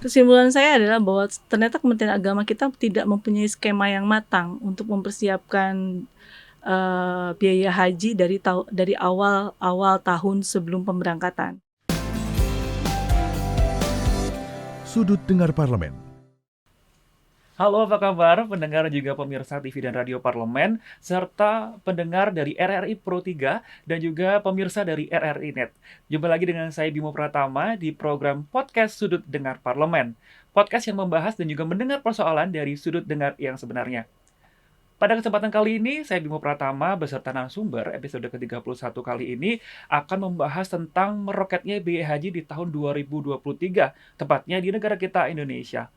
Kesimpulan saya adalah bahwa ternyata Kementerian Agama kita tidak mempunyai skema yang matang untuk mempersiapkan biaya haji dari awal tahun sebelum pemberangkatan. Sudut Dengar Parlemen. Halo, apa kabar pendengar juga pemirsa TV dan Radio Parlemen, serta pendengar dari RRI Pro 3 dan juga pemirsa dari RRI Net. Jumpa lagi dengan saya Bimo Pratama di program Podcast Sudut Dengar Parlemen. Podcast yang membahas dan juga mendengar persoalan dari sudut dengar yang sebenarnya. Pada kesempatan kali ini, saya Bimo Pratama beserta narasumber episode ke-31 kali ini akan membahas tentang meroketnya biaya haji di tahun 2023, tepatnya di negara kita Indonesia.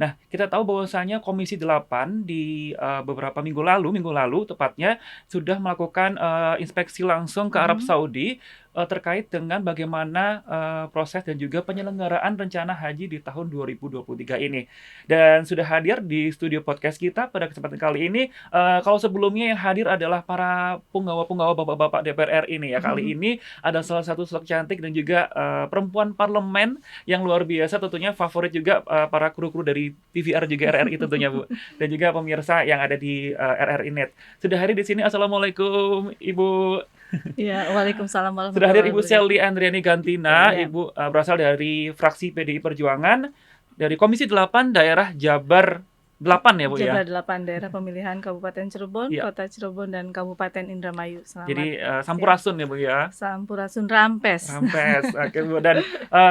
Nah, kita tahu bahwasanya Komisi 8 di beberapa minggu lalu tepatnya, sudah melakukan inspeksi langsung ke Arab Saudi terkait dengan bagaimana proses dan juga penyelenggaraan rencana haji di tahun 2023 ini. Dan sudah hadir di studio podcast kita pada kesempatan kali ini. Kalau sebelumnya yang hadir adalah para penggawa-penggawa bapak-bapak DPR RI ini ya. Kali ini ada salah satu sosok cantik dan juga perempuan parlemen yang luar biasa, tentunya favorit juga para kru-kru dari TVR juga RRI tentunya Bu. Dan juga pemirsa yang ada di RRI Net. Sudah hadir di sini. Assalamualaikum Ibu. Ya, waalaikumsalam warahmatullahi Sudah hadir Ibu wabarakatuh. Selly Andriani Gantina. Ya. Ibu berasal dari fraksi PDI Perjuangan dari Komisi 8 daerah Jabar 8 ya Bu ya. Jabar 8 daerah pemilihan Kabupaten Cirebon, Iya. Kota Cirebon dan Kabupaten Indramayu. Selamat. Jadi Sampurasun ya Bu ya. Sampurasun Rampes. Rampes. Oke Bu. Dan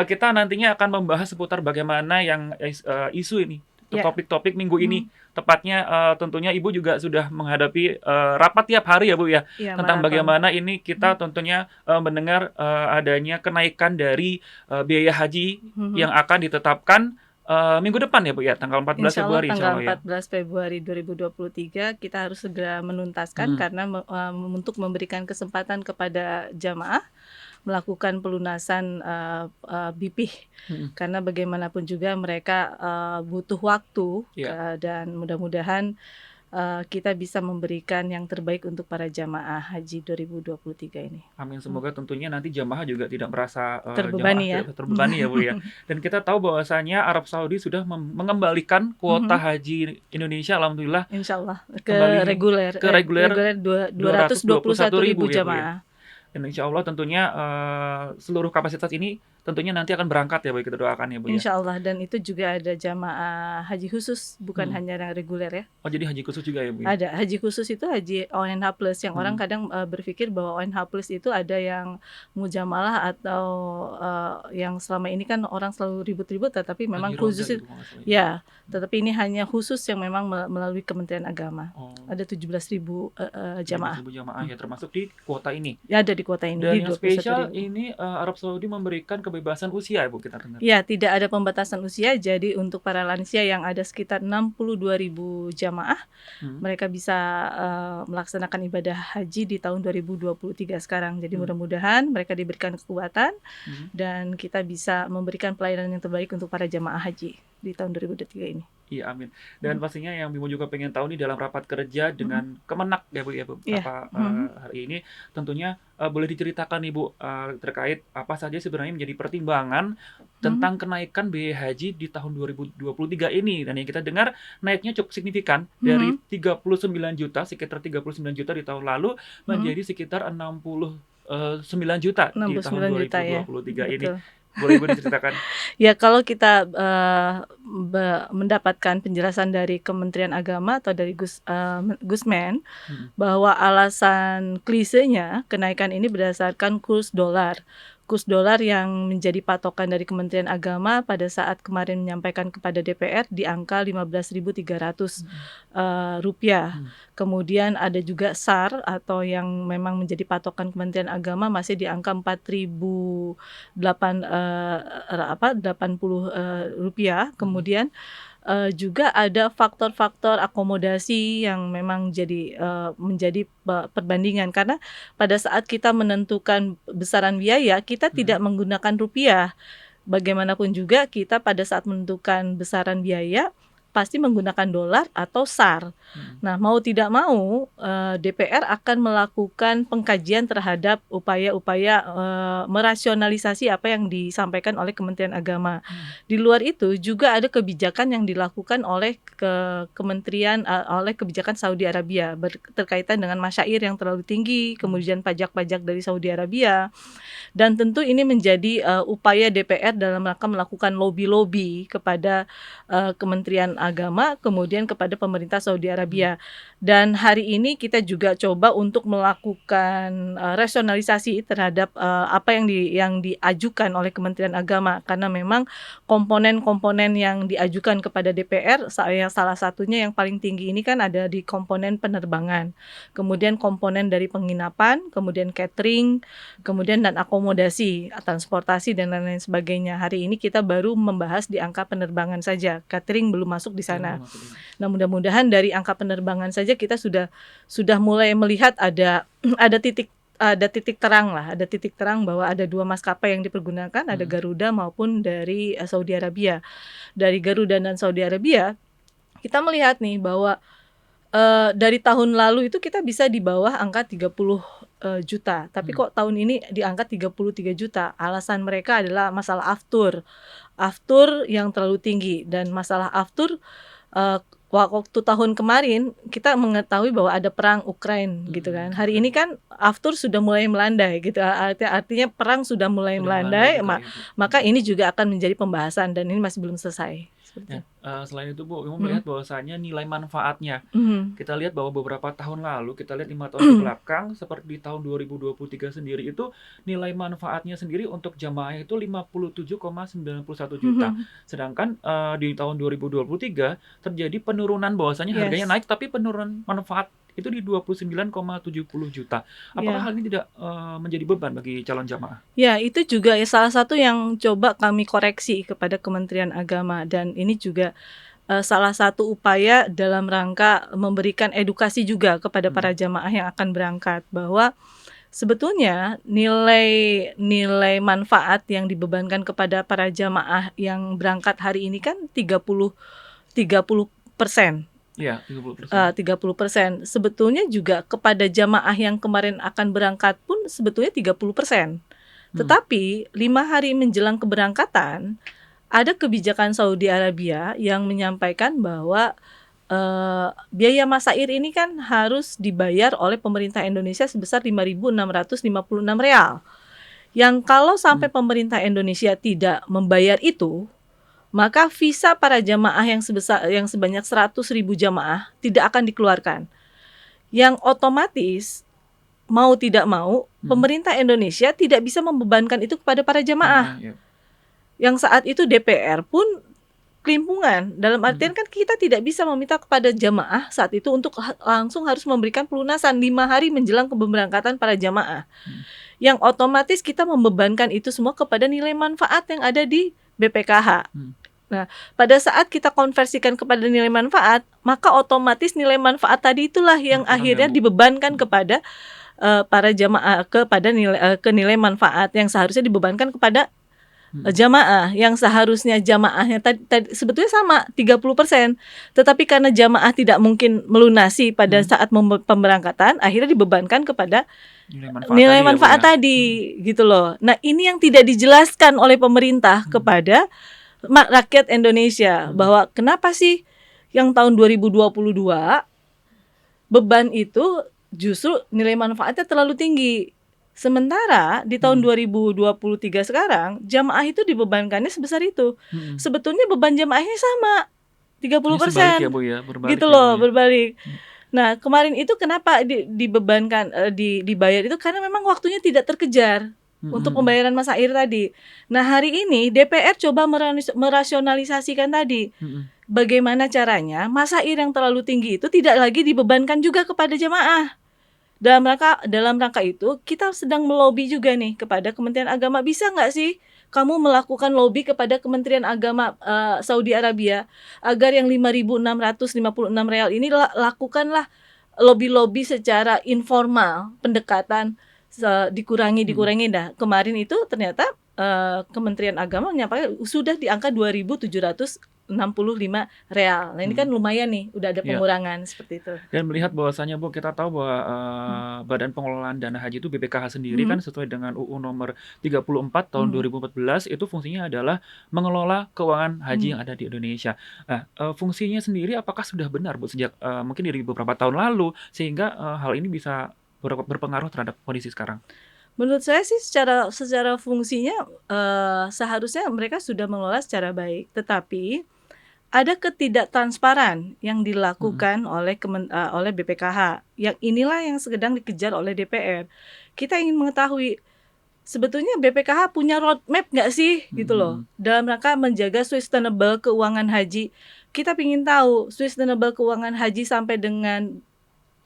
kita nantinya akan membahas seputar bagaimana yang isu ini, Ya. topik-topik minggu ini. Tepatnya tentunya Ibu juga sudah menghadapi rapat tiap hari ya Bu ya, Ya, tentang maraton. bagaimana ini kita tentunya mendengar adanya kenaikan dari biaya haji yang akan ditetapkan minggu depan ya Bu ya, tanggal 14 Insya Allah Februari tanggal ya. 14 Februari 2023 kita harus segera menuntaskan karena untuk memberikan kesempatan kepada jamaah melakukan pelunasan BP karena bagaimanapun juga mereka butuh waktu. Iya. Dan mudah-mudahan kita bisa memberikan yang terbaik untuk para jamaah haji 2023 ini. Amin, semoga tentunya nanti jamaah juga tidak merasa Terbebani ya. tidak terbebani ya Bu ya. Dan kita tahu bahwasanya Arab Saudi sudah mengembalikan kuota haji Indonesia, alhamdulillah Insya Allah ke kembali reguler ke reguler 221.000 ya, Bu, ya. jamaah. Dan insya Allah tentunya seluruh kapasitas ini tentunya nanti akan berangkat ya Bu, kita doakan ya Bu ya. Insya Allah, dan itu juga ada jamaah haji khusus, bukan hanya yang reguler ya. Oh, jadi haji khusus juga ya Bu ya? Ada haji khusus itu haji ONH plus yang orang kadang berpikir bahwa ONH plus itu ada yang mujamalah atau yang selama ini kan orang selalu ribut-ribut, tetapi memang Haji khusus Roda itu gitu, kalau nggak salah ya. ya, tetapi ini hanya khusus yang memang melalui Kementerian Agama. Oh, Ada 17.000 jamaah. 17.000 jamaah ya, termasuk di kuota ini. Ya, ada di kota ini Dan di yang spesial 21.000. ini Arab Saudi memberikan kebebasan usia ya Bu, kita dengar. Ya, tidak ada pembatasan usia. Jadi untuk para lansia yang ada sekitar 62.000 jamaah, mereka bisa melaksanakan ibadah haji di tahun 2023 sekarang. Jadi mudah-mudahan mereka diberikan kekuatan dan kita bisa memberikan pelayanan yang terbaik untuk para jamaah haji di tahun 2023 ini. Iya, amin. Dan pastinya yang Bimo juga pengen tahu nih dalam rapat kerja dengan Kemenak ya Bu ya, Iya. hari ini tentunya boleh diceritakan nih Bu terkait apa saja sebenarnya menjadi pertimbangan tentang kenaikan biaya haji di tahun 2023 ini. Dan yang kita dengar naiknya cukup signifikan dari 39 juta, sekitar 39 juta di tahun lalu menjadi sekitar 69 juta di tahun 69 juta ya. 2023 ini. Betul. Boleh Bu diceritakan? Ya, kalau kita mendapatkan penjelasan dari Kementerian Agama atau dari Gusmen bahwa alasan klisenya kenaikan ini berdasarkan kurs dolar. Kurs dolar yang menjadi patokan dari Kementerian Agama pada saat kemarin menyampaikan kepada DPR di angka 15.300 rupiah. Kemudian ada juga SAR atau yang memang menjadi patokan Kementerian Agama masih di angka 4.080 rupiah. Kemudian juga ada faktor-faktor akomodasi yang memang menjadi perbandingan, karena pada saat kita menentukan besaran biaya kita tidak menggunakan rupiah. Bagaimanapun juga kita pada saat menentukan besaran biaya pasti menggunakan dolar atau SAR. Nah, mau tidak mau DPR akan melakukan pengkajian terhadap upaya-upaya merasionalisasi apa yang disampaikan oleh Kementerian Agama. Di luar itu juga ada kebijakan yang dilakukan oleh oleh kebijakan Saudi Arabia terkaitan dengan masyair yang terlalu tinggi, kemudian pajak-pajak dari Saudi Arabia. Dan tentu ini menjadi upaya DPR dalam rangka melakukan lobby-lobby kepada Kementerian Agama, kemudian kepada pemerintah Saudi Arabia. Dan hari ini kita juga coba untuk melakukan rasionalisasi terhadap apa yang diajukan oleh Kementerian Agama, karena memang komponen-komponen yang diajukan kepada DPR, salah satunya yang paling tinggi ini kan ada di komponen penerbangan, kemudian komponen dari penginapan, kemudian catering, kemudian dan akomodasi, transportasi dan lain-lain sebagainya. Hari ini kita baru membahas di angka penerbangan saja, catering belum masuk di sana. Nah, mudah-mudahan dari angka penerbangan saja kita sudah mulai melihat ada titik terang bahwa ada 2 maskapai yang dipergunakan, ada Garuda maupun dari Saudi Arabia. Dari Garuda dan Saudi Arabia kita melihat nih bahwa dari tahun lalu itu kita bisa di bawah angka 30 juta, tapi kok tahun ini di angka 33 juta. Alasan mereka adalah masalah aftur yang terlalu tinggi, dan masalah aftur waktu tahun kemarin kita mengetahui bahwa ada perang Ukraina gitu kan. Hari ini kan aftur sudah mulai melandai gitu. Artinya perang sudah mulai melandai, maka ini juga akan menjadi pembahasan dan ini masih belum selesai. Ya, selain itu Bu, Ibu melihat bahwasanya nilai manfaatnya. Kita lihat bahwa beberapa tahun lalu, kita lihat 5 tahun ke belakang, seperti di tahun 2023 sendiri itu nilai manfaatnya sendiri untuk jamaah itu 57,91 juta. Sedangkan di tahun 2023 terjadi penurunan, bahwasanya harganya naik tapi penurunan manfaat itu di 29,70 juta. Apakah hal ini tidak menjadi beban bagi calon jamaah? Ya, itu juga salah satu yang coba kami koreksi kepada Kementerian Agama, dan ini juga salah satu upaya dalam rangka memberikan edukasi juga kepada para jamaah yang akan berangkat, bahwa sebetulnya nilai manfaat yang dibebankan kepada para jamaah yang berangkat hari ini kan 30%. Iya, 30%. 30%. Sebetulnya juga kepada jamaah yang kemarin akan berangkat pun sebetulnya 30%. Tetapi 5 hari menjelang keberangkatan ada kebijakan Saudi Arabia yang menyampaikan bahwa biaya masyair ini kan harus dibayar oleh pemerintah Indonesia sebesar 5.656 real. Yang kalau sampai pemerintah Indonesia tidak membayar itu, maka visa para jamaah yang sebanyak 100.000 jamaah tidak akan dikeluarkan. Yang otomatis mau tidak mau pemerintah Indonesia tidak bisa membebankan itu kepada para jamaah. Yang saat itu DPR pun kelimpungan. Dalam artian kan kita tidak bisa meminta kepada jamaah saat itu untuk langsung harus memberikan pelunasan 5 hari menjelang keberangkatan para jamaah. Yang otomatis kita membebankan itu semua kepada nilai manfaat yang ada di BPKH. Nah, pada saat kita konversikan kepada nilai manfaat, maka otomatis nilai manfaat tadi itulah yang akhirnya dibebankan kepada para jamaah, kepada nilai manfaat yang seharusnya dibebankan kepada jamaah, yang seharusnya jamaahnya tadi sebetulnya sama 30%, tetapi karena jamaah tidak mungkin melunasi pada saat pemberangkatan, akhirnya dibebankan kepada nilai manfaat tadi gitu loh. Nah, ini yang tidak dijelaskan oleh pemerintah kepada rakyat Indonesia, bahwa kenapa sih yang tahun 2022 beban itu justru nilai manfaatnya terlalu tinggi, sementara di tahun 2023 sekarang jamaah itu dibebankannya sebesar itu. Sebetulnya beban jamaahnya sama 30%. Berbalik ya Bu ya, gitu loh, berbalik. Nah, kemarin itu kenapa dibebankan dibayar itu karena memang waktunya tidak terkejar untuk pembayaran masyair tadi. Nah, hari ini DPR coba merasionalisasikan tadi. Bagaimana caranya masyair yang terlalu tinggi itu tidak lagi dibebankan juga kepada jamaah. Dalam rangka itu kita sedang melobi juga nih kepada Kementerian Agama, bisa nggak sih kamu melakukan lobby kepada Kementerian Agama Saudi Arabia agar yang 5.656 real ini lakukanlah lobby-lobby secara informal, pendekatan dikurangi. Nah, kemarin itu ternyata Kementerian Agama menyampaikan sudah di angka 2.700 real. Nah, ini kan lumayan nih, udah ada Iya. pengurangan seperti itu. Dan melihat bahwasanya Bu, kita tahu bahwa Badan Pengelolaan Dana Haji itu BPKH sendiri kan sesuai dengan UU nomor 34 tahun 2014 itu fungsinya adalah mengelola keuangan haji yang ada di Indonesia. Nah, fungsinya sendiri apakah sudah benar Bu sejak mungkin dari beberapa tahun lalu sehingga hal ini bisa berpengaruh terhadap kondisi sekarang? Menurut saya sih secara fungsinya seharusnya mereka sudah mengelola secara baik, tetapi ada ketidaktransparan yang dilakukan oleh BPKH. Yang inilah yang sedang dikejar oleh DPR. Kita ingin mengetahui sebetulnya BPKH punya roadmap nggak sih gitu loh dalam rangka menjaga sustainable keuangan haji. Kita ingin tahu sustainable keuangan haji sampai dengan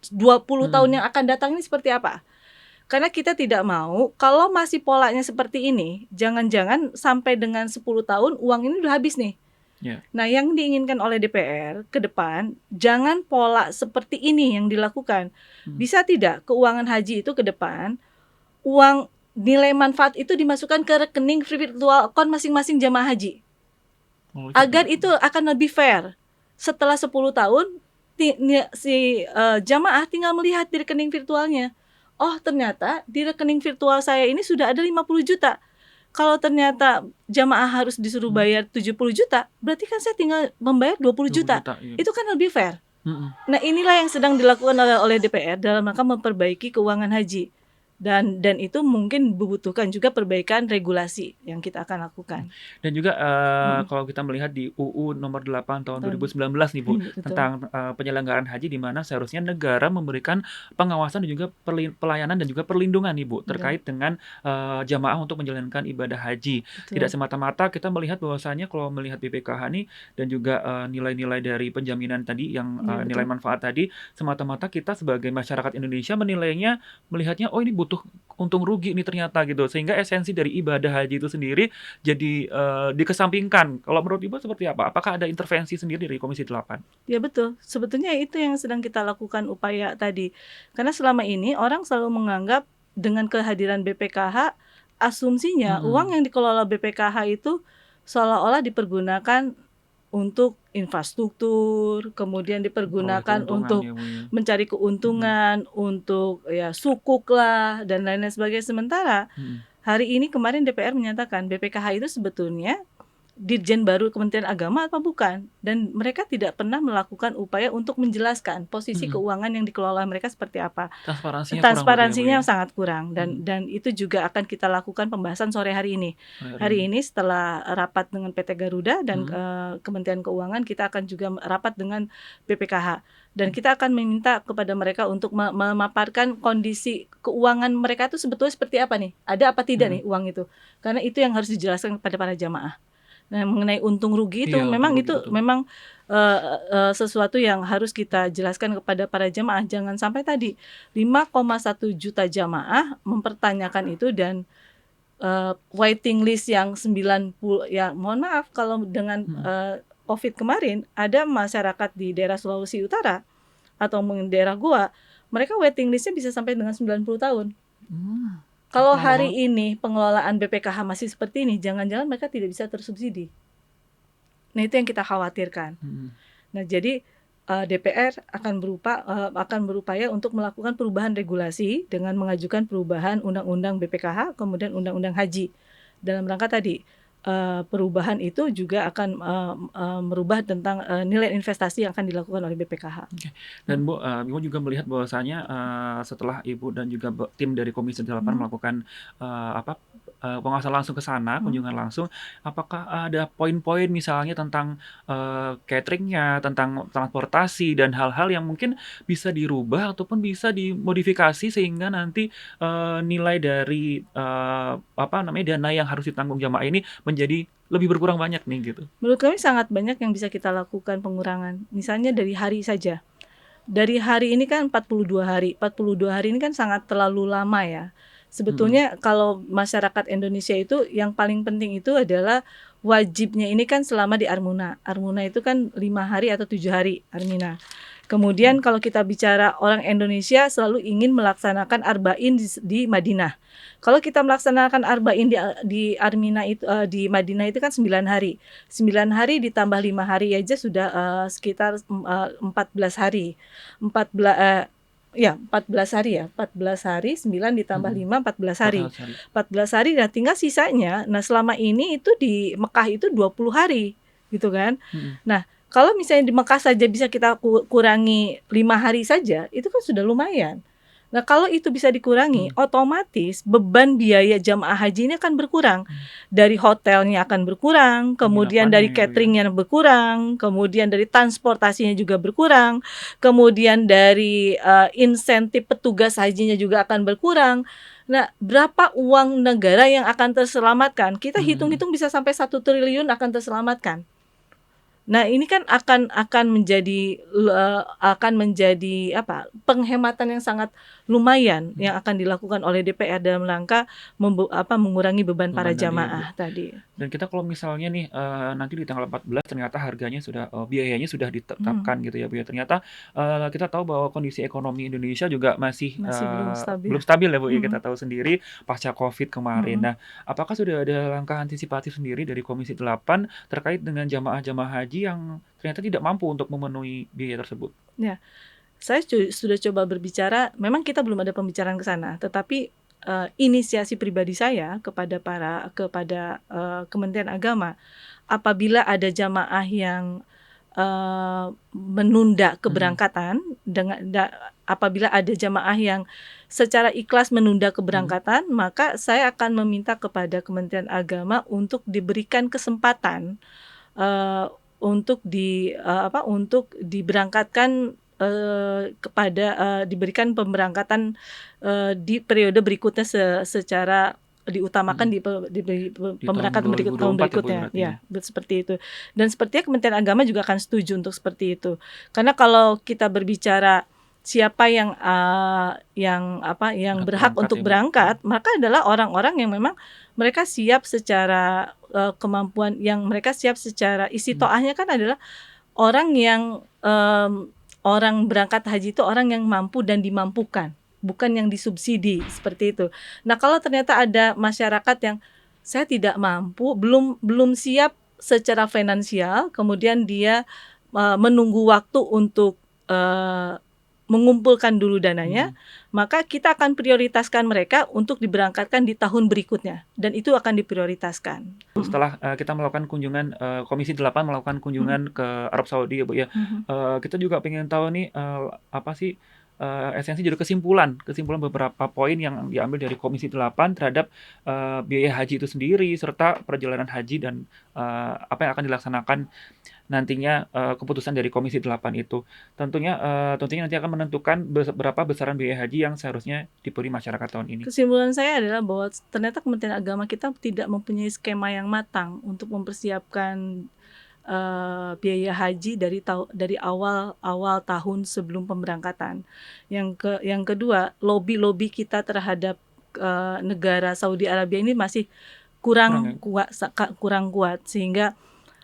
20 tahun yang akan datang ini seperti apa. Karena kita tidak mau kalau masih polanya seperti ini, jangan-jangan sampai dengan 10 tahun uang ini udah habis nih. Ya. Nah, yang diinginkan oleh DPR ke depan, jangan pola seperti ini yang dilakukan. Bisa tidak keuangan haji itu ke depan, uang nilai manfaat itu dimasukkan ke rekening virtual account masing-masing jamaah haji. Agar itu akan lebih fair. Setelah 10 tahun, jamaah tinggal melihat di rekening virtualnya. Oh, ternyata di rekening virtual saya ini sudah ada 50 juta. Kalau ternyata jamaah harus disuruh bayar 70 juta, berarti kan saya tinggal membayar 20 juta. Iya. Itu kan lebih fair. Nah, inilah yang sedang dilakukan oleh DPR dalam rangka memperbaiki keuangan haji. Dan itu mungkin membutuhkan juga perbaikan regulasi yang kita akan lakukan. Dan juga kalau kita melihat di UU nomor 8 tahun 2019 nih Bu, tentang penyelenggaraan haji di mana seharusnya negara memberikan pengawasan dan juga pelayanan dan juga perlindungan nih Bu terkait dengan jamaah untuk menjalankan ibadah haji. Tidak semata-mata kita melihat bahwasanya kalau melihat BPKH nih dan juga nilai-nilai dari penjaminan tadi yang nilai manfaat tadi, semata-mata kita sebagai masyarakat Indonesia melihatnya oh ini butuh untung rugi nih ternyata gitu, sehingga esensi dari ibadah haji itu sendiri jadi dikesampingkan. Kalau menurut Ibu seperti apa? Apakah ada intervensi sendiri dari Komisi 8? Ya betul, sebetulnya itu yang sedang kita lakukan upaya tadi. Karena selama ini orang selalu menganggap dengan kehadiran BPKH, asumsinya uang yang dikelola BPKH itu seolah-olah dipergunakan untuk infrastruktur, kemudian dipergunakan untuk mencari keuntungan, untuk ya sukuk lah dan lain-lain sebagainya. Sementara hari ini kemarin DPR menyatakan BPKH itu sebetulnya Dirjen baru Kementerian Agama apa bukan? Dan mereka tidak pernah melakukan upaya untuk menjelaskan posisi keuangan yang dikelola mereka seperti apa. Transparansinya sangat kurang dan itu juga akan kita lakukan pembahasan sore hari ini. Hari ini setelah rapat dengan PT Garuda dan Kementerian Keuangan, kita akan juga rapat dengan BPKH dan kita akan meminta kepada mereka untuk memaparkan kondisi keuangan mereka itu sebetulnya seperti apa nih? Ada apa tidak nih uang itu? Karena itu yang harus dijelaskan kepada para jamaah. Nah, mengenai untung rugi itu memang sesuatu yang harus kita jelaskan kepada para jamaah. Jangan sampai tadi 5,1 juta jamaah mempertanyakan itu dan waiting list yang 90 ya mohon maaf kalau dengan Covid kemarin ada masyarakat di daerah Sulawesi Utara atau mungkin daerah Goa, mereka waiting listnya bisa sampai dengan 90 tahun. Kalau hari ini pengelolaan BPKH masih seperti ini, jangan-jangan mereka tidak bisa tersubsidi. Nah, itu yang kita khawatirkan. Nah, jadi DPR akan berupaya untuk melakukan perubahan regulasi dengan mengajukan perubahan Undang-Undang BPKH, kemudian Undang-Undang Haji. Dalam rangka tadi, perubahan itu juga akan merubah tentang nilai investasi yang akan dilakukan oleh BPKH. Dan Bu, Ibu juga melihat bahwasanya setelah Ibu dan juga tim dari Komisi 8 melakukan pengawasan langsung ke sana, kunjungan langsung, apakah ada poin-poin misalnya tentang cateringnya, tentang transportasi dan hal-hal yang mungkin bisa dirubah ataupun bisa dimodifikasi sehingga nanti nilai dari dana yang harus ditanggung jamaah ini menjadi lebih berkurang banyak nih gitu. Menurut kami sangat banyak yang bisa kita lakukan pengurangan. Misalnya dari hari saja. Dari hari ini kan 42 hari. 42 hari ini kan sangat terlalu lama ya. Sebetulnya kalau masyarakat Indonesia itu yang paling penting itu adalah wajibnya ini kan selama di Armuna. Armuna itu kan 5 hari atau 7 hari Armina. Kemudian kalau kita bicara orang Indonesia selalu ingin melaksanakan arba'in di Madinah. Kalau kita melaksanakan arba'in di Madinah itu kan 9 hari. 9 hari ditambah 5 hari aja sudah sekitar 14 hari. 14 ya 14 hari ya. 14 hari 9 ditambah 5 14 hari. 14 hari dan tinggal sisanya. Nah, selama ini itu di Mekah itu 20 hari gitu kan. Nah, kalau misalnya di Mekah saja bisa kita kurangi 5 hari saja, itu kan sudah lumayan. Nah, kalau itu bisa dikurangi, otomatis beban biaya jamaah haji ini akan berkurang. Dari hotelnya akan berkurang, kemudian dari cateringnya berkurang, kemudian dari transportasinya juga berkurang, kemudian dari insentif petugas hajinya juga akan berkurang. Nah, berapa uang negara yang akan terselamatkan? Kita hitung-hitung bisa sampai 1 triliun akan terselamatkan. Nah, ini kan akan menjadi penghematan yang sangat lumayan yang akan dilakukan oleh DPR dalam rangka mengurangi beban para jamaah tadi. Dan kita kalau misalnya nih nanti di tanggal 14 ternyata harganya sudah biayanya sudah ditetapkan gitu ya Bu ya. Ternyata kita tahu bahwa kondisi ekonomi Indonesia juga masih belum stabil ya Bu ya, kita tahu sendiri pasca Covid kemarin. Nah, apakah sudah ada langkah antisipatif sendiri dari Komisi 8 terkait dengan jamaah-jamaah haji yang ternyata tidak mampu untuk memenuhi biaya tersebut? Ya, saya sudah coba berbicara, memang kita belum ada pembicaraan ke sana, tetapi inisiasi pribadi saya kepada Kementerian Agama, apabila ada jamaah yang menunda keberangkatan apabila ada jamaah yang secara ikhlas menunda keberangkatan, maka saya akan meminta kepada Kementerian Agama untuk diberikan kesempatan untuk diberangkatkan diberikan pemberangkatan di periode berikutnya secara diutamakan di pemberangkatan tahun berikutnya ya, seperti itu. Dan sepertinya Kementerian Agama juga akan setuju untuk seperti itu. Karena kalau kita berbicara siapa yang berhak untuk berangkat, maka adalah orang-orang yang memang mereka siap secara kemampuan, yang mereka siap secara istitoahnya kan adalah orang yang orang berangkat haji itu orang yang mampu dan dimampukan, bukan yang disubsidi seperti itu. Nah, kalau ternyata ada masyarakat yang saya tidak mampu, belum siap secara finansial, kemudian dia menunggu waktu untuk mengumpulkan dulu dananya, maka kita akan prioritaskan mereka untuk diberangkatkan di tahun berikutnya, dan itu akan diprioritaskan. Setelah kita melakukan kunjungan, Komisi 8 melakukan kunjungan ke Arab Saudi ya Bu ya, kita juga pengen tahu nih apa sih esensi dari kesimpulan beberapa poin yang diambil dari Komisi 8 terhadap biaya haji itu sendiri serta perjalanan haji dan apa yang akan dilaksanakan nantinya keputusan dari Komisi 8 itu. Tentunya nanti akan menentukan berapa besaran biaya haji yang seharusnya diberi masyarakat tahun ini. Kesimpulan saya adalah bahwa ternyata Kementerian Agama kita tidak mempunyai skema yang matang untuk mempersiapkan biaya haji dari awal tahun sebelum pemberangkatan. Yang kedua, lobby kita terhadap negara Saudi Arabia ini masih kurang kuat sehingga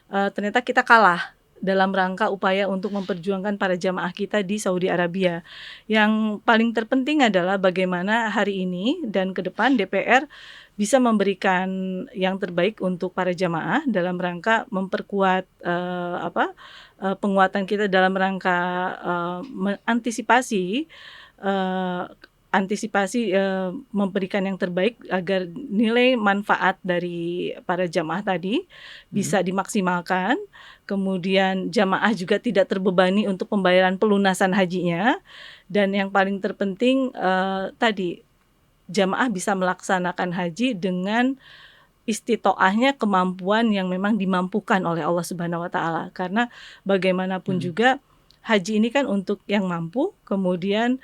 ternyata kita kalah dalam rangka upaya untuk memperjuangkan para jamaah kita di Saudi Arabia. Yang paling terpenting adalah bagaimana hari ini dan ke depan DPR bisa memberikan yang terbaik untuk para jamaah dalam rangka memperkuat penguatan kita dalam rangka mengantisipasi memberikan yang terbaik agar nilai manfaat dari para jamaah tadi bisa dimaksimalkan. Kemudian jamaah juga tidak terbebani untuk pembayaran pelunasan hajinya. Dan yang paling terpenting tadi, jamaah bisa melaksanakan haji dengan istitoahnya, kemampuan yang memang dimampukan oleh Allah Subhanahu wa Ta'ala. Karena bagaimanapun juga haji ini kan untuk yang mampu, kemudian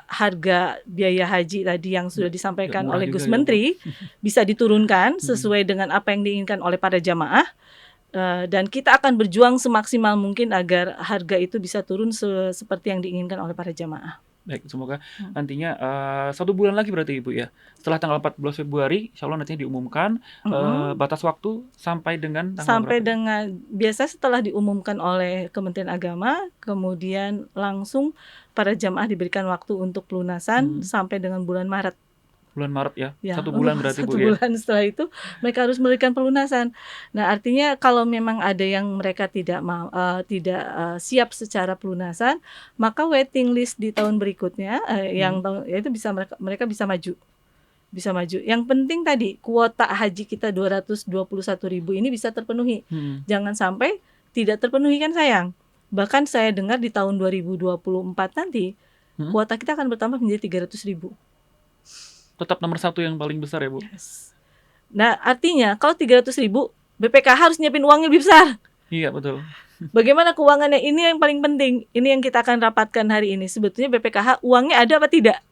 harga biaya haji tadi yang sudah disampaikan oleh Gus Menteri bisa diturunkan sesuai dengan apa yang diinginkan oleh para jamaah. Dan kita akan berjuang semaksimal mungkin agar harga itu bisa turun seperti yang diinginkan oleh para jamaah. Baik, semoga Hmm. nantinya 1 bulan lagi berarti Ibu ya? Setelah tanggal 14 Februari, insyaallah nantinya diumumkan, Mm-mm. batas waktu sampai dengan tanggal Sampai berapa Ibu? dengan biasa setelah diumumkan oleh Kementerian Agama, kemudian langsung para jamaah diberikan waktu untuk pelunasan Mmm, sampai dengan bulan Maret. bulan Maret ya? Ya, 1 bulan berarti Bu satu ya? bulan setelah itu mereka harus memberikan pelunasan. Nah, artinya kalau memang ada yang mereka tidak siap secara pelunasan, maka waiting list di tahun berikutnya, Mhm, yang tahun ya itu bisa mereka mereka bisa maju. Yang penting tadi kuota haji kita 221.000 ini bisa terpenuhi. mhm, Jangan sampai tidak terpenuhi kan sayang. Bahkan saya dengar di tahun 2024 nanti mhm. kuota kita akan bertambah menjadi 300.000. Tetap nomor 1 yang paling besar ya Bu? Yes. Nah, artinya kalau 300.000 BPKH harus nyiapin uangnya lebih besar. Iya betul. Bagaimana keuangannya? Ini yang paling penting. Ini yang kita akan rapatkan hari ini. Sebetulnya BPKH uangnya ada apa tidak?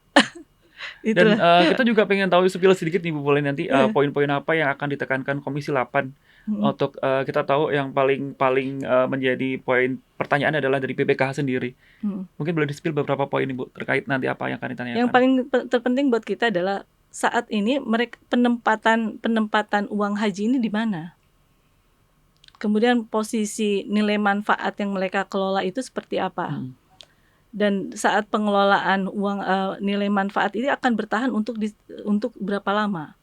Dan, Itulah. kita juga pengen tahu spill sedikit nih Bu, boleh nanti, Heeh. poin-poin apa yang akan ditekankan Komisi 8 Mhm. untuk, kita tahu yang paling paling, menjadi poin pertanyaan adalah dari BPKH sendiri. Mhm. Mungkin boleh di-spill beberapa poin nih Bu, terkait nanti apa yang akan Yang ditanyakan? paling terpenting buat kita adalah saat ini mereka penempatan uang haji ini di mana? Kemudian posisi nilai manfaat yang mereka kelola itu seperti apa? Mhm, Dan saat pengelolaan uang, nilai manfaat ini akan bertahan untuk berapa lama?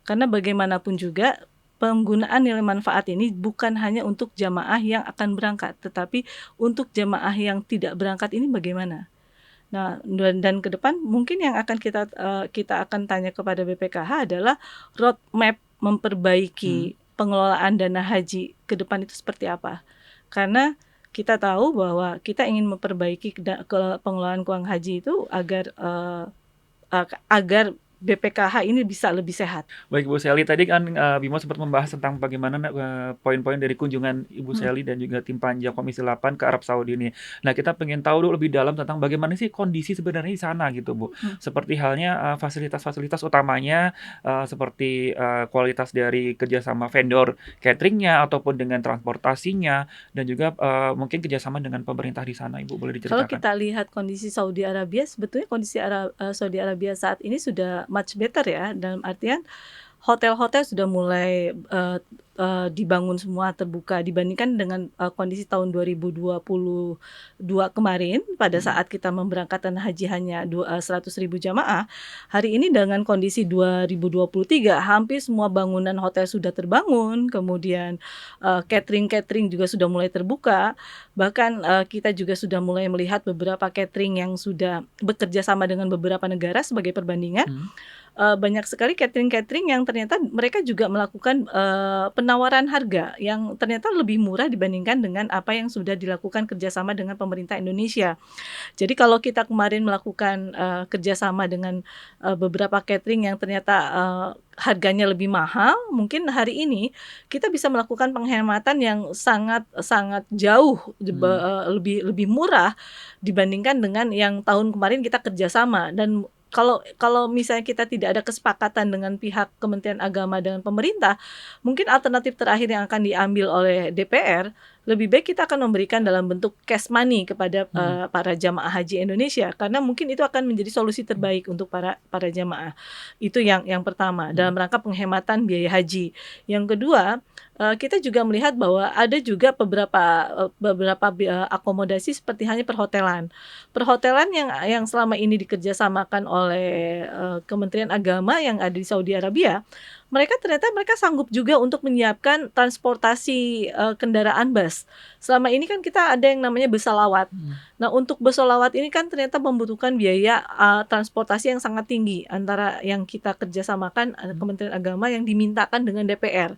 Karena bagaimanapun juga penggunaan nilai manfaat ini bukan hanya untuk jamaah yang akan berangkat, tetapi untuk jamaah yang tidak berangkat ini bagaimana? Nah, dan ke depan mungkin yang akan kita akan tanya kepada BPKH adalah roadmap mhm, memperbaiki pengelolaan dana haji ke depan itu seperti apa. Karena kita tahu bahwa kita ingin memperbaiki pengelolaan keuangan haji itu agar BPKH ini bisa lebih sehat. Baik Bu Sally, tadi kan, Bimo sempat membahas tentang bagaimana, poin-poin dari kunjungan Ibu Mhm, Sally dan juga tim panja Komisi 8 ke Arab Saudi ini. Nah, kita pengen tahu dulu lebih dalam tentang bagaimana sih kondisi sebenarnya di sana gitu Bu. mhm. Seperti halnya, fasilitas-fasilitas utamanya, seperti, kualitas dari kerjasama vendor cateringnya ataupun dengan transportasinya dan juga, mungkin kerjasama dengan pemerintah di sana Ibu, boleh Kalau diceritakan? kita lihat kondisi Saudi Arabia, sebetulnya kondisi Saudi Arabia saat ini sudah much better ya, dalam artian hotel-hotel sudah mulai, dibangun semua terbuka dibandingkan dengan, kondisi tahun 2022 kemarin pada Mhm, saat kita memberangkatkan haji hanya 100.000 jamaah. Hari ini dengan kondisi 2023 hampir semua bangunan hotel sudah terbangun, kemudian, catering-catering juga sudah mulai terbuka. Bahkan, kita juga sudah mulai melihat beberapa catering yang sudah bekerja sama dengan beberapa negara sebagai perbandingan. mhm, Banyak sekali catering-catering yang ternyata mereka juga melakukan, penawaran harga yang ternyata lebih murah dibandingkan dengan apa yang sudah dilakukan kerjasama dengan pemerintah Indonesia. Jadi kalau kita kemarin melakukan, kerjasama dengan, beberapa catering yang ternyata, harganya lebih mahal, mungkin hari ini kita bisa melakukan penghematan yang sangat sangat jauh mhm, lebih lebih murah dibandingkan dengan yang tahun kemarin kita kerjasama. Dan kalau misalnya kita tidak ada kesepakatan dengan pihak Kementerian Agama dengan pemerintah, mungkin alternatif terakhir yang akan diambil oleh DPR, lebih baik kita akan memberikan dalam bentuk cash money kepada, mhm, para jamaah haji Indonesia, karena mungkin itu akan menjadi solusi terbaik untuk para para jamaah. Itu yang pertama, dalam mhm, rangka penghematan biaya haji. Yang kedua, kita juga melihat bahwa ada juga beberapa akomodasi seperti halnya perhotelan. Perhotelan yang selama ini dikerjasamakan oleh, Kementerian Agama yang ada di Saudi Arabia, mereka sanggup juga untuk menyiapkan transportasi, kendaraan bus. Selama ini kan kita ada yang namanya bus salawat. mhm, Nah, untuk bus salawat ini kan ternyata membutuhkan biaya, transportasi yang sangat tinggi antara yang kita kerjasamakan, mhm, Kementerian Agama yang dimintakan dengan DPR.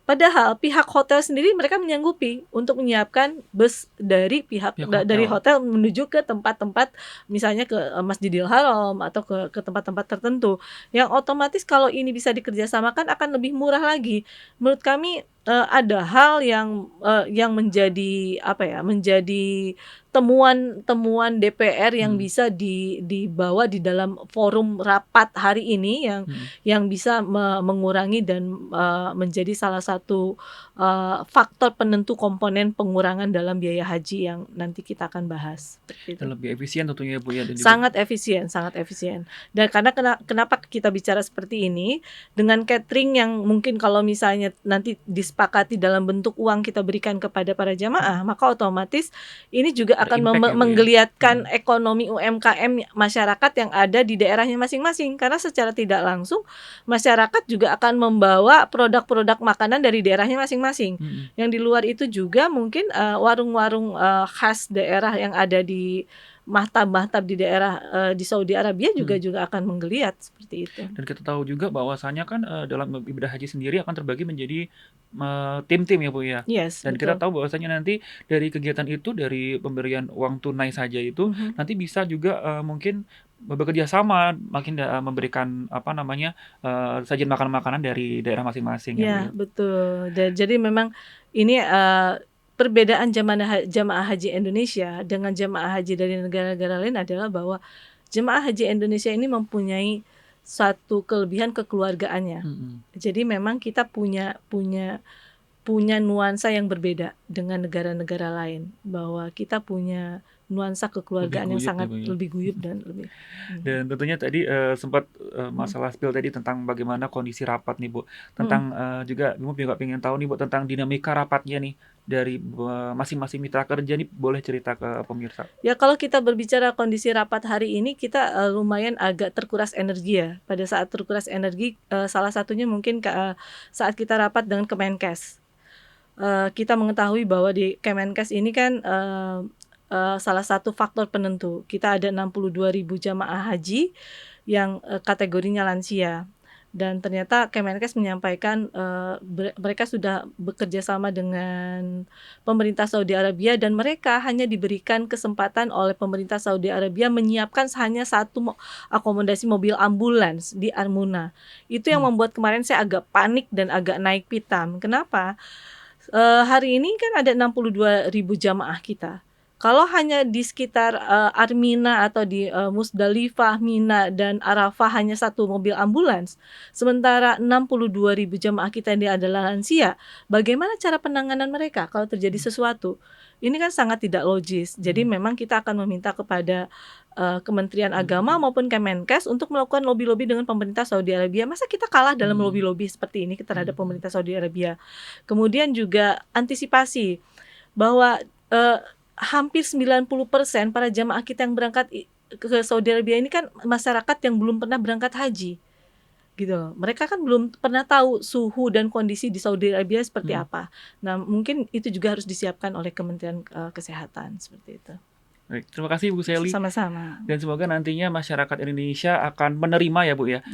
Padahal pihak hotel sendiri mereka menyanggupi untuk menyiapkan bus dari pihak dari hotel, hotel menuju ke tempat-tempat misalnya ke, Masjidil Haram atau ke tempat-tempat tertentu, yang otomatis kalau ini bisa dikerjasamakan akan lebih murah lagi. Menurut kami, ada hal yang menjadi apa ya, menjadi temuan DPR yang bisa dibawa di dalam forum rapat hari ini yang bisa mengurangi dan menjadi salah satu faktor penentu komponen pengurangan dalam biaya haji yang nanti kita akan bahas, seperti itu. Dan lebih efisien tentunya ya Bu ya, dan juga Sangat efisien, sangat efisien. Dan karena kenapa kita bicara seperti ini, dengan catering yang mungkin kalau misalnya nanti disepakati dalam bentuk uang kita berikan kepada para jamaah, maka otomatis ini juga ada akan impact ya Bu ya. menggeliatkan ekonomi UMKM masyarakat yang ada di daerahnya masing-masing. Karena secara tidak langsung masyarakat juga akan membawa produk-produk makanan dari daerahnya masing-masing. Yang di luar itu juga mungkin warung-warung khas daerah yang ada di mahtab-mahtab di daerah di Saudi Arabia juga akan menggeliat seperti itu. Dan kita tahu juga bahwasanya kan dalam ibadah haji sendiri akan terbagi menjadi tim-tim ya Bu ya. Yes, Dan betul. kita tahu bahwasanya nanti dari kegiatan itu, dari pemberian uang tunai saja itu nanti bisa juga mungkin bekerja sama makin memberikan apa namanya sajian makanan-makanan dari daerah masing-masing ya Bu Ya, ya. betul. Jadi memang ini perbedaan jamaah haji Indonesia dengan jamaah haji dari negara-negara lain adalah bahwa jemaah haji Indonesia ini mempunyai satu kelebihan kekeluargaannya. Jadi memang kita punya nuansa yang berbeda dengan negara-negara lain, bahwa kita punya nuansa kekeluargaan yang Lebih guyup ya sangat Bu ya. lebih guyup dan lebih Dan tentunya tadi sempat masalah spill tadi tentang bagaimana kondisi rapat nih Bu. Tentang juga Bimo juga pengen tahu nih Bu tentang dinamika rapatnya nih dari masing-masing mitra kerja nih, boleh cerita ke pemirsa. Ya kalau kita berbicara kondisi rapat hari ini kita lumayan agak terkuras energi ya. Pada saat terkuras energi salah satunya mungkin saat kita rapat dengan Kemenkes. Kita mengetahui bahwa di Kemenkes ini kan salah satu faktor penentu. Kita ada 62.000 jamaah haji yang kategorinya lansia. Dan ternyata Kemenkes menyampaikan mereka sudah bekerja sama dengan pemerintah Saudi Arabia dan mereka hanya diberikan kesempatan oleh pemerintah Saudi Arabia menyiapkan hanya satu akomodasi mobil ambulans di Armuna. Itu yang membuat kemarin saya agak panik dan agak naik pitam. Kenapa? Hari ini kan ada 62.000 jamaah kita. Kalau hanya di sekitar Armina atau di Musdalifah, Mina, dan Arafah hanya satu mobil ambulans, sementara 62.000 jamaah kita ini adalah lansia, bagaimana cara penanganan mereka kalau terjadi sesuatu? Ini kan sangat tidak logis. Jadi memang kita akan meminta kepada Kementerian Agama maupun Kemenkes untuk melakukan lobby-lobby dengan pemerintah Saudi Arabia. Masa kita kalah dalam lobby-lobby seperti ini terhadap pemerintah Saudi Arabia? Kemudian juga antisipasi bahwa hampir 90% para jamaah kita yang berangkat ke Saudi Arabia ini kan masyarakat yang belum pernah berangkat haji, gitu loh. Mereka kan belum pernah tahu suhu dan kondisi di Saudi Arabia seperti apa. Nah, mungkin itu juga harus disiapkan oleh Kementerian Kesehatan seperti itu. Baik, terima kasih Bu Sally. Sama-sama. Dan semoga nantinya masyarakat Indonesia akan menerima ya Bu ya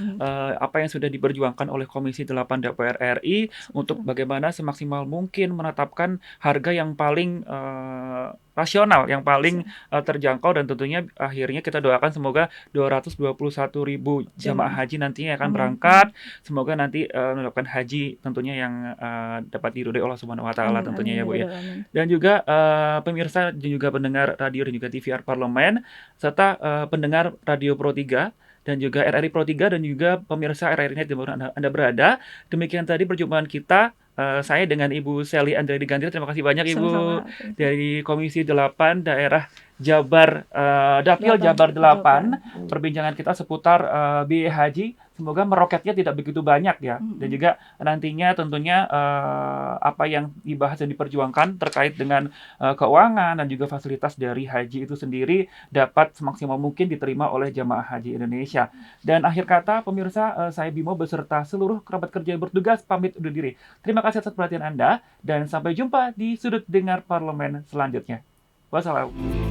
apa yang sudah diperjuangkan oleh Komisi 8 DPR RI untuk bagaimana semaksimal mungkin menetapkan harga yang paling rasional, yang paling terjangkau, dan tentunya akhirnya kita doakan semoga 221.000 jamaah haji nantinya akan berangkat. Semoga nanti melakukan haji tentunya yang dapat diridhoi Allah Subhanahu wa taala tentunya ya Bu ya. Dan juga pemirsa dan juga pendengar radio dan juga TVR Parlemen serta pendengar Radio Pro 3 dan juga RRI Pro 3 dan juga pemirsa RRI Net di mana Anda berada. Demikian tadi perjumpaan kita. Saya dengan Ibu Sally Andriani Gandhir. Terima kasih banyak Ibu. Sama-sama. Dari Komisi 8 Daerah Jabar Dapil Jabar 8. Perbincangan kita seputar biaya haji. Semoga meroketnya tidak begitu banyak ya. Dan juga nantinya tentunya apa yang dibahas dan diperjuangkan terkait dengan keuangan dan juga fasilitas dari haji itu sendiri dapat semaksimal mungkin diterima oleh jamaah haji Indonesia. Dan akhir kata pemirsa, saya Bimo beserta seluruh kerabat kerja yang bertugas pamit undur diri. Terima kasih atas perhatian Anda dan sampai jumpa di sudut dengar parlemen selanjutnya. Wassalam.